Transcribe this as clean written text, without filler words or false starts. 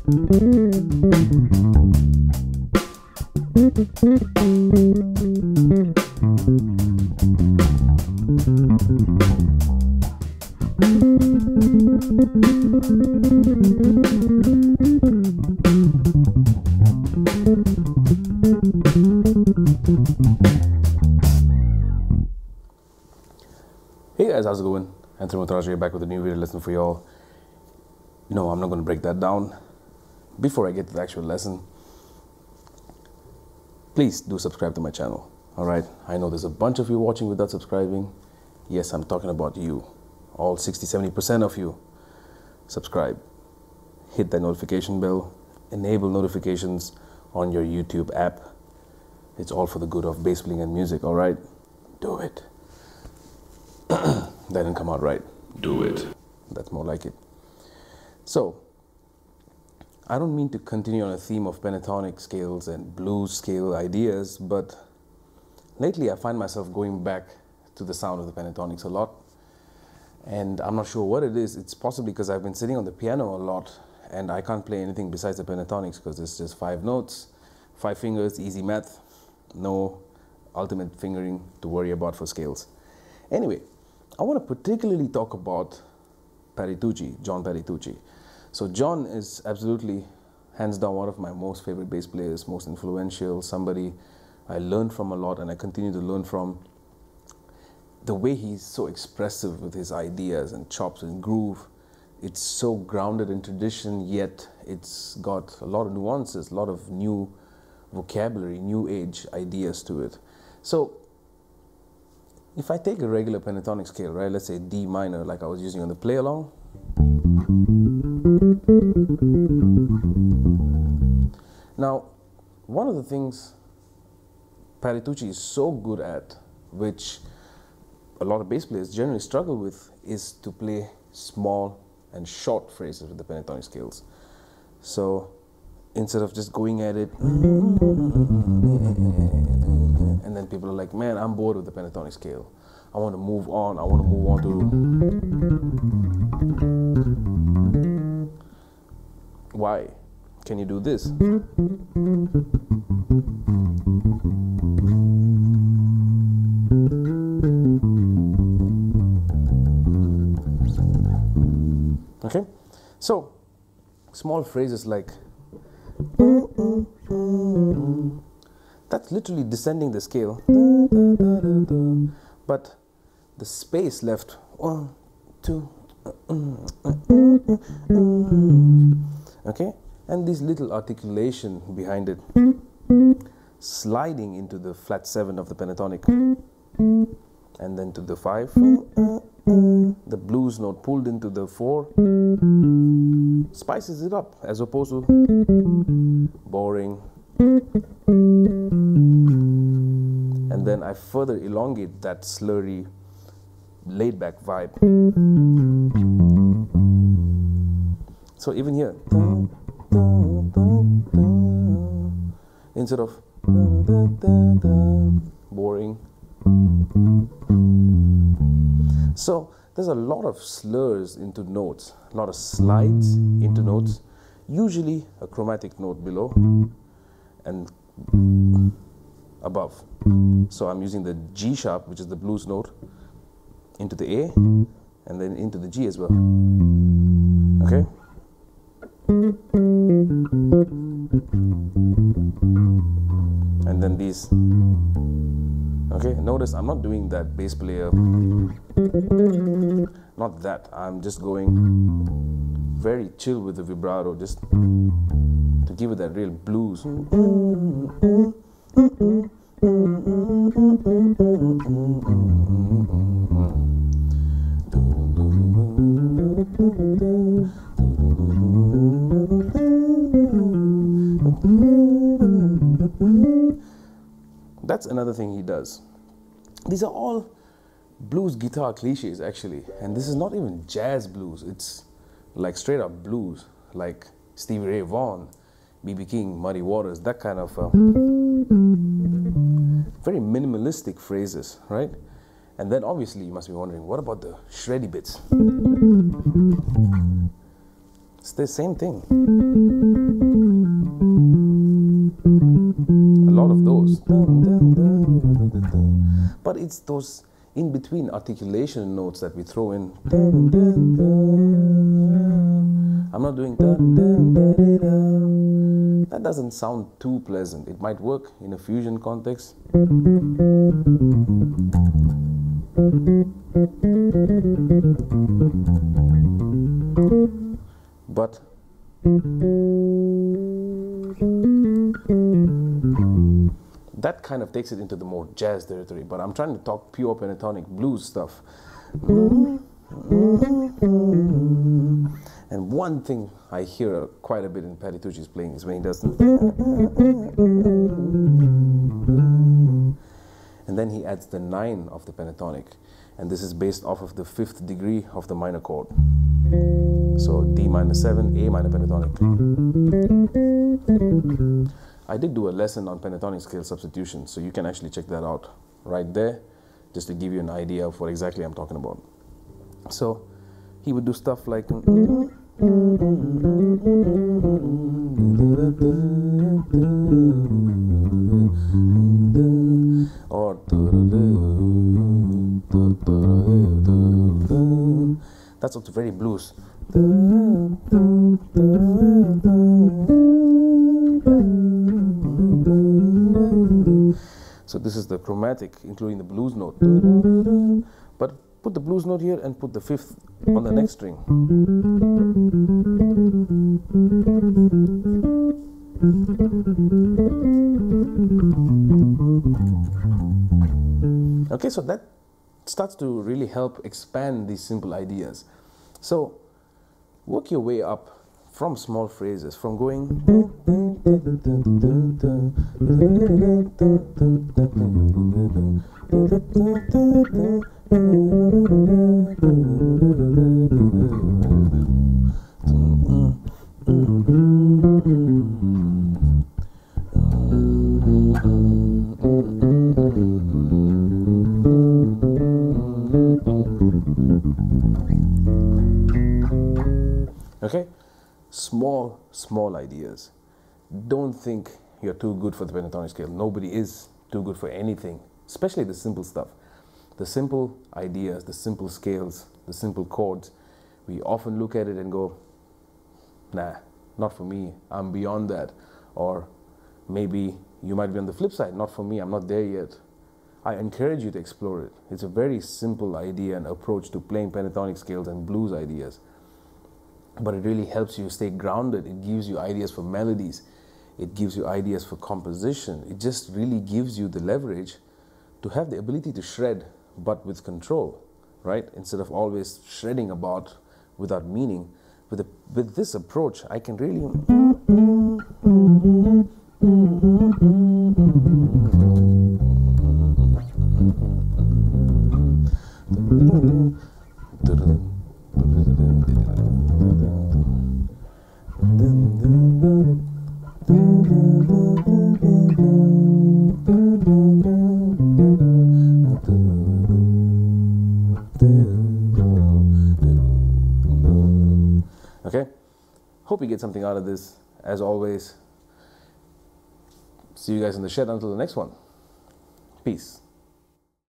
Hey guys, how's it going? Muthurajah back with a new video lesson for y'all. No, I'm not going to break that down. Before I get to the actual lesson, please do subscribe to my channel. Alright, I know there's a bunch of you watching without subscribing. Yes, I'm talking about you. All 60-70% of you. Subscribe. Hit that notification bell. Enable notifications on your YouTube app. It's all for the good of bass playing and music, alright? Do it. That didn't come out right. Do it. That's more like it. So, I don't mean to continue on a theme of pentatonic scales and blues scale ideas, but lately I find myself going back to the sound of the pentatonics a lot. And I'm not sure what it is. It's possibly because I've been sitting on the piano a lot and I can't play anything besides the pentatonics because it's just 5 notes, 5 fingers, easy math, no ultimate fingering to worry about for scales. Anyway, I want to particularly talk about Patitucci, John Patitucci. So John is absolutely, hands down, one of my most favorite bass players, most influential, somebody I learned from a lot and I continue to learn from. The way he's so expressive with his ideas and chops and groove, it's so grounded in tradition, yet it's got a lot of nuances, a lot of new vocabulary, new age ideas to it. So if I take a regular pentatonic scale, right, let's say D minor, like I was using on the play along. Now, one of the things Patitucci is so good at, which a lot of bass players generally struggle with, is to play small and short phrases with the pentatonic scales. So instead of just going at it, and then people are like, man, I'm bored with the pentatonic scale. I want to move on. I want to move on to... Why? Can you do this? Okay? So, small phrases like that's literally descending the scale, but the space left 1, 2, okay, and this little articulation behind it, sliding into the flat 7 of the pentatonic, and then to the 5, the blues note pulled into the 4, spices it up as opposed to boring. And then I further elongate that slurry, laid back vibe. So even here, instead of boring. So there's a lot of slurs into notes, a lot of slides into notes, usually a chromatic note below and above. So I'm using the G sharp, which is the blues note, into the A and then into the G as well. Okay? And then these. Okay, notice I'm not doing that bass player, not that. I'm just going very chill with the vibrato, just to give it that real blues. That's another thing he does. These are all blues guitar cliches actually, and this is not even jazz blues. It's like straight up blues, like Stevie Ray Vaughan, B.B. King, Muddy Waters, that kind of very minimalistic phrases, right? And then obviously you must be wondering, what about the shreddy bits? It's the same thing. A lot of those. But it's those in between articulation notes that we throw in. I'm not doing that doesn't sound too pleasant. It might work in a fusion context. But that kind of takes it into the more jazz territory. But I'm trying to talk pure pentatonic blues stuff. And one thing I hear quite a bit in Patitucci's playing is when he does, and then he adds the 9 of the pentatonic, and this is based off of the 5th degree of the minor chord. So D minor 7, A minor pentatonic. I did do a lesson on pentatonic scale substitution, so you can actually check that out right there, just to give you an idea of what exactly I'm talking about. So he would do stuff like, or that's also very blues. So this is the chromatic, including the blues note. But put the blues note here and put the 5th on the next string. Okay, so that starts to really help expand these simple ideas. So work your way up from small phrases, from going okay, small ideas. Don't think you're too good for the pentatonic scale. Nobody is too good for anything, especially the simple stuff. The simple ideas, the simple scales, the simple chords, we often look at it and go, nah, not for me, I'm beyond that. Or maybe you might be on the flip side, not for me, I'm not there yet. I encourage you to explore it. It's a very simple idea and approach to playing pentatonic scales and blues ideas. But it really helps you stay grounded. It gives you ideas for melodies. It gives you ideas for composition. It just really gives you the leverage to have the ability to shred, but with control, right? Instead of always shredding about without meaning. With this approach, I can really... Okay, hope you get something out of this. As always, see you guys in the shed until the next one. Peace.